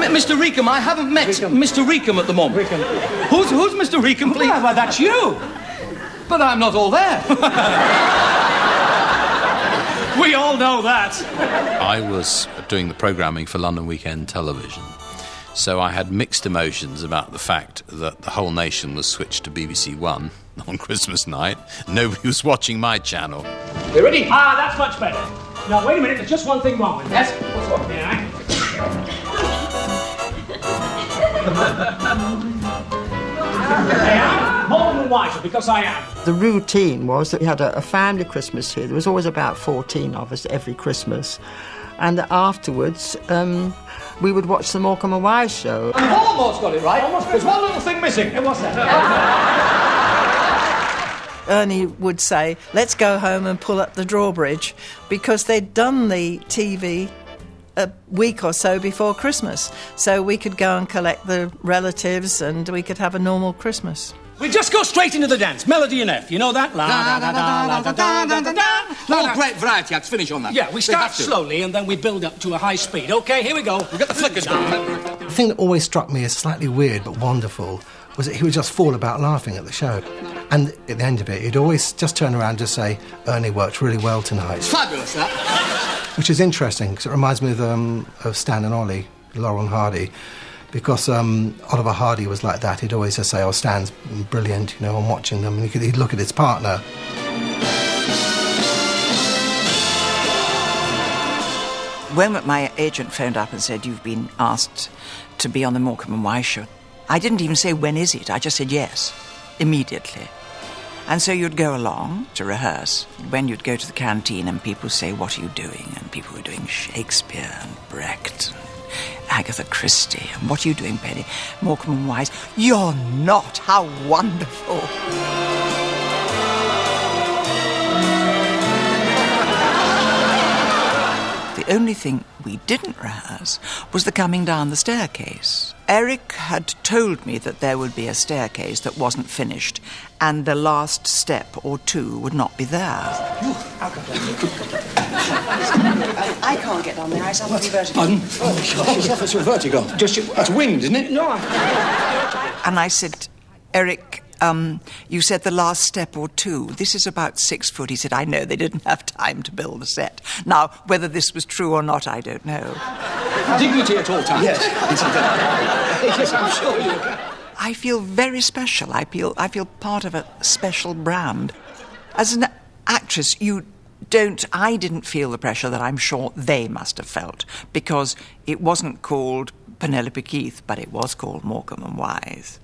Mr. Reecombe, I haven't met Mr. Reecombe at the moment. Who's Mr. Reecombe, please? Well, that's you. But I'm not all there. We all know that. I was doing the programming for London Weekend Television, so I had mixed emotions about the fact that the whole nation was switched to BBC One on Christmas night. Nobody was watching my channel. You ready? Ah, that's much better. Now, wait a minute, there's just one thing wrong with this. Yes? What's wrong? Yeah. More than wiser, because I am. The routine was that we had a family Christmas here. There was always about 14 of us every Christmas. And afterwards, we would watch the Morecambe and Wise show. You've almost got it right. There's one little thing missing. It was that. Ernie would say, let's go home and pull up the drawbridge, because they'd done the TV a week or so before Christmas, so we could go and collect the relatives and we could have a normal Christmas. We just go straight into the dance. Melody and F. You know that? La da da da la da da da da da. No, great variety acts. Finish on that. Yeah, we start slowly and then we build up to a high speed. OK, here we go. We've got the flickers going. The thing that always struck me as slightly weird but wonderful was that he would just fall about laughing at the show. And at the end of it, he'd always just turn around and just say, Ernie worked really well tonight. Fabulous, that. Which is interesting, because it reminds me of Stan and Ollie, Laurel and Hardy, because Oliver Hardy was like that. He'd always just say, oh, Stan's brilliant, you know, I'm watching them, and he'd look at his partner. When my agent phoned up and said, you've been asked to be on the Morecambe and Wise show, I didn't even say, when is it? I just said yes, immediately. And so you'd go along to rehearse. When you'd go to the canteen and people say, what are you doing? And people were doing Shakespeare and Brecht and Agatha Christie. And what are you doing, Penny? Morecambe and Wise. You're not. How wonderful. The only thing we didn't rehearse was the coming down the staircase. Eric had told me that there would be a staircase that wasn't finished, and the last step or two would not be there. I can't get on there. I suffer from vertigo. Pardon? She suffers from vertigo. That's wind, isn't it? No, And I said, Eric, you said the last step or two. This is about 6 foot. He said, I know, they didn't have time to build a set. Now, whether this was true or not, I don't know. Dignity at all times. Yes. Yes, I'm sure you can. I feel very special. I feel part of a special brand. As an actress, I didn't feel the pressure that I'm sure they must have felt, because it wasn't called Penelope Keith, but it was called Morecambe and Wise.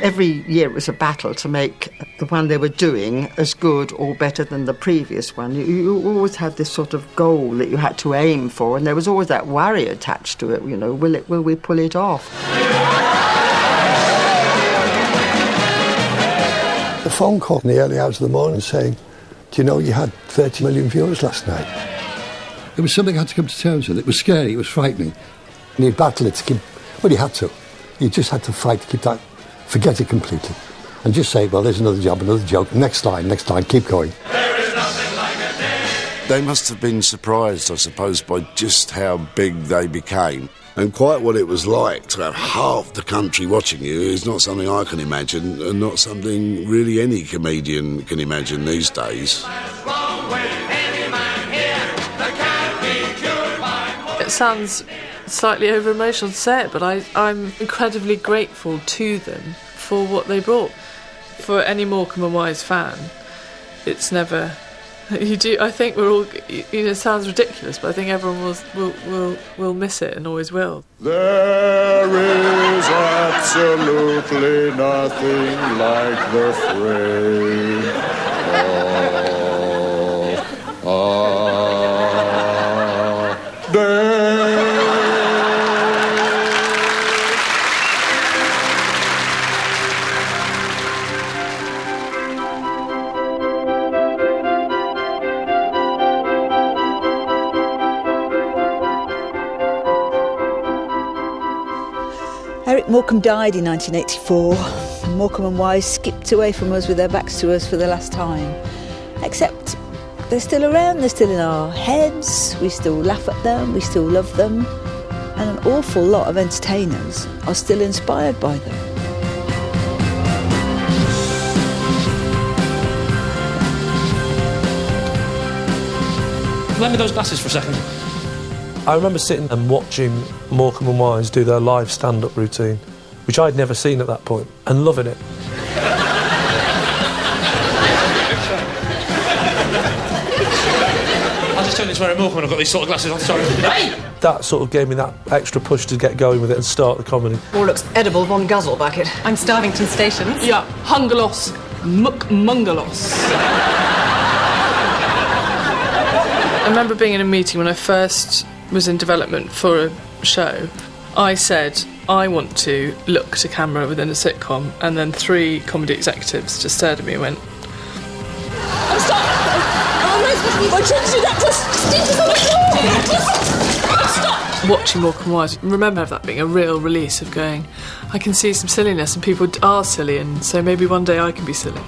Every year it was a battle to make the one they were doing as good or better than the previous one. You always had this sort of goal that you had to aim for, and there was always that worry attached to it, you know, will we pull it off? A phone call in the early hours of the morning saying, do you know you had 30 million viewers last night? It was something I had to come to terms with. It was scary, it was frightening. And you battled it to keep... Well, you had to. You just had to fight to keep that... Forget it completely. And just say, well, there's another job, another joke. Next line, keep going. They must have been surprised, I suppose, by just how big they became. And quite what it was like to have half the country watching you is not something I can imagine, and not something really any comedian can imagine these days. It sounds slightly over-emotional to say it, but I'm incredibly grateful to them for what they brought. For any Morecambe and Wise fan, it's never... I think we're all... it sounds ridiculous, but I think everyone will miss it and always will. There is absolutely nothing like the frame of day. Eric Morecambe died in 1984. Morecambe and Wise skipped away from us with their backs to us for the last time. Except they're still around, they're still in our heads, we still laugh at them, we still love them, and an awful lot of entertainers are still inspired by them. Lend me those glasses for a second. I remember sitting and watching Morecambe and Wise do their live stand-up routine, which I'd never seen at that point, and loving it. I'll just turn this way at Morecambe when I've got these sort of glasses on, sorry. Hey! That sort of gave me that extra push to get going with it and start the comedy. More looks edible von Guzzlebucket. I'm Starvington Stations. Yeah, Hungalos, Muckmungalos. I remember being in a meeting when I first was in development for a show. I said, I want to look to camera within a sitcom, and then 3 comedy executives just stared at me and went, I'm stuck! I'm not supposed to be my tricks, that just stitches on the floor! I'm stuck! Watching Morecambe and Wise, remember that being a real release of going, I can see some silliness and people are silly, and so maybe one day I can be silly.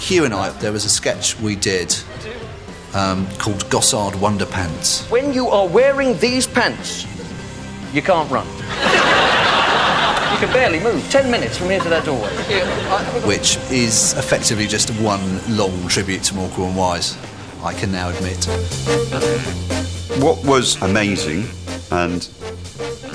Hugh and I, there was a sketch we did called Gossard Wonderpants. When you are wearing these pants, you can't run. You can barely move. 10 minutes from here to that doorway. Which is effectively just one long tribute to Morecambe and Wise, I can now admit. What was amazing, and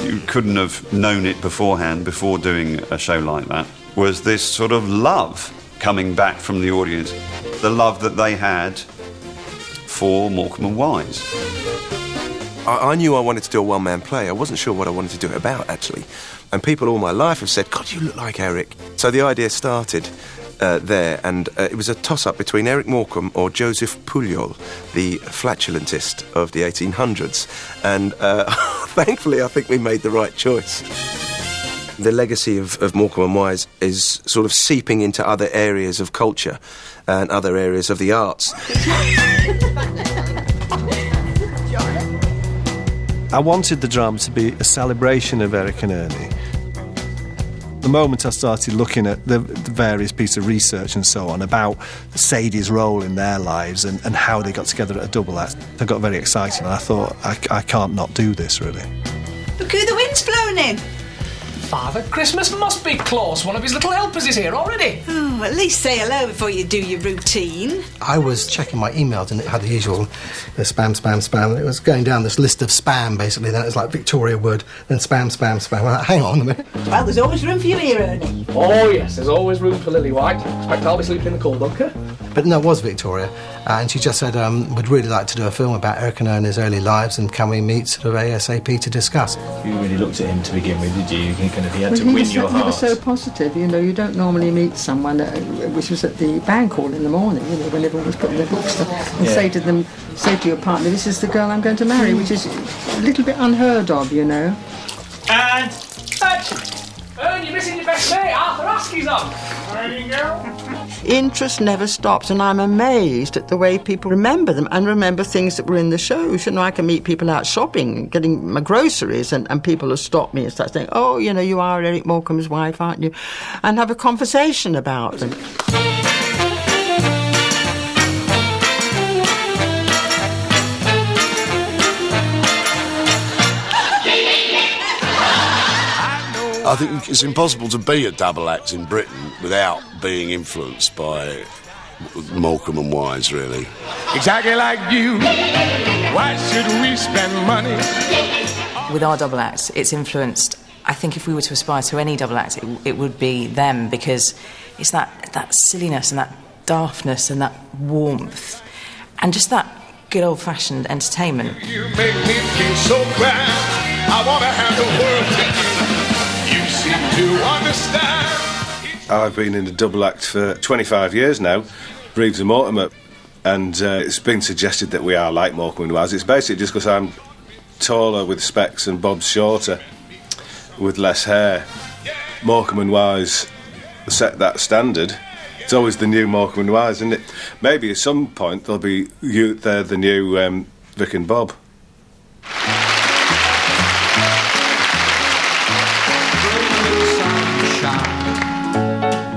you couldn't have known it beforehand, before doing a show like that, was this sort of love coming back from the audience. The love that they had for Morecambe and Wise. I knew I wanted to do a one-man play. I wasn't sure what I wanted to do it about, actually. And people all my life have said, God, you look like Eric. So the idea started there, and it was a toss-up between Eric Morecambe or Joseph Pujol, the flatulentist of the 1800s. And thankfully, I think we made the right choice. The legacy of Morecambe and Wise is sort of seeping into other areas of culture and other areas of the arts. I wanted the drama to be a celebration of Eric and Ernie. The moment I started looking at the various pieces of research and so on about Sadie's role in their lives and how they got together at a double act, I got very excited and I thought, I can't not do this, really. Look who the wind's blown in. Father Christmas must be close. One of his little helpers is here already. Oh, at least say hello before you do your routine. I was checking my emails and it had the usual spam. It was going down this list of spam, basically. Then it was like Victoria Wood, then spam. I'm like, hang on a minute. Well, there's always room for you here, Ernie. Oh, yes, there's always room for Lily White. Expect I'll be sleeping in the coal bunker. But no, it was Victoria, and she just said, we'd really like to do a film about Eric and Ernie's early lives, and can we meet sort of ASAP to discuss? You really looked at him to begin with, did you? You kind of, he had Well, to win your He heart. was so positive, you know. You don't normally meet someone, which was at the bank hall in the morning, you know, when everyone was putting their books down, and say to your partner, this is the girl I'm going to marry, which is a little bit unheard of, you know. And action! Ernie, you're missing your best mate, Arthur Askey's on. There you go. Interest never stops, and I'm amazed at the way people remember them and remember things that were in the shows. You know, I can meet people out shopping, getting my groceries, and people will stop me and start saying, oh, you know, you are Eric Morecambe's wife, aren't you? And have a conversation about them. I think it's impossible to be a double act in Britain without being influenced by Morecambe and Wise, really. Exactly like you. Why should we spend money? With our double acts, it's influenced. I think if we were to aspire to any double act, it would be them, because it's that silliness and that daftness and that warmth and just that good old-fashioned entertainment. You make me feel so grand. I want to have the world to you. You seem to understand. I've been in a double act for 25 years now, Reeves and Mortimer, and it's been suggested that we are like Morecambe and Wise. It's basically just because I'm taller with specs and Bob's shorter with less hair. Morecambe and Wise set that standard. It's always the new Morecambe and Wise, isn't it? Maybe at some point they'll be they're the new Vic and Bob.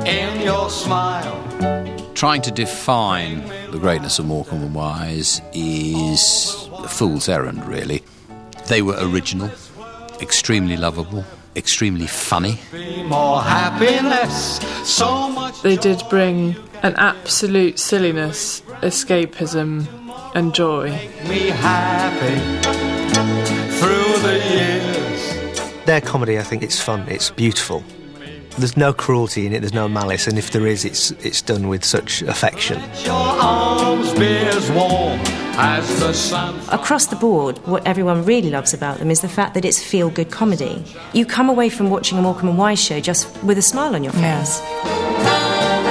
In your smile. Trying to define the greatness of Morecambe and Wise is a fool's errand, really. They were original, extremely lovable, extremely funny. More happiness, so much. They did bring an absolute silliness, escapism and joy. Me happy through the years. Their comedy, I think it's fun, it's beautiful. There's no cruelty in it, there's no malice, and if there is, it's done with such affection. Your arms be as warm as the sun. Across the board, what everyone really loves about them is the fact that it's feel-good comedy. You come away from watching a Morecambe and Wise show just with a smile on your face.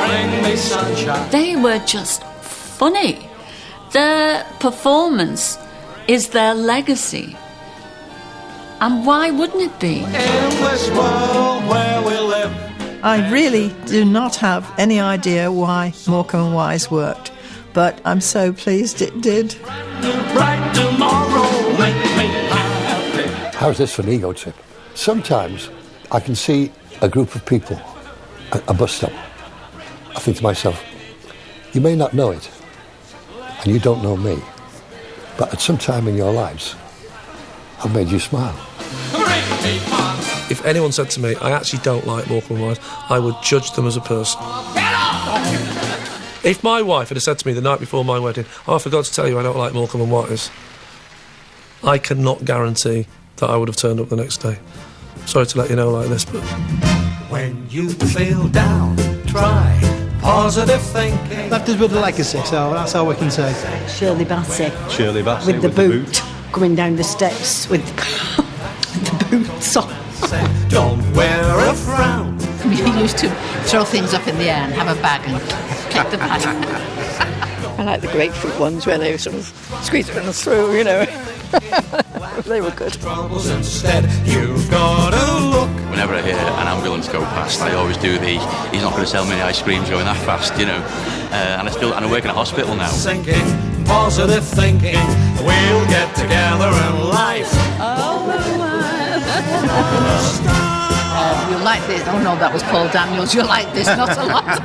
Bring me sunshine. They were just funny. Their performance is their legacy. And why wouldn't it be? In this world where we live. I really do not have any idea why Morecambe and Wise worked, but I'm so pleased it did. Bright tomorrow, make me happy. How's this for an ego trip? Sometimes I can see a group of people at a bus stop. I think to myself, you may not know it, and you don't know me, but at some time in your lives, I've made you smile. If anyone said to me, I actually don't like Morecambe and Wise, I would judge them as a person. If my wife had said to me the night before my wedding, oh, I forgot to tell you I don't like Morecambe and Wise, I cannot guarantee that I would have turned up the next day. Sorry to let you know like this, but... When you feel down, try positive thinking. Left us with a legacy, so that's all we can say. Shirley Bassey. Shirley Bassey with the boot. Coming down the steps with the boots on. Don't wear a frown. You used to throw things up in the air and have a bag and kick the bag. I like the grapefruit ones where they sort of squeeze it through, you know. They were good. Instead, you've got to look. Whenever I hear an ambulance go past, I always do the, he's not going to sell me any ice creams going that fast, you know. And I work in a hospital now. Thinking, positive thinking, we'll get together in life. You'll like this. Oh no, that was Paul Daniels. You'll like this, not a lot.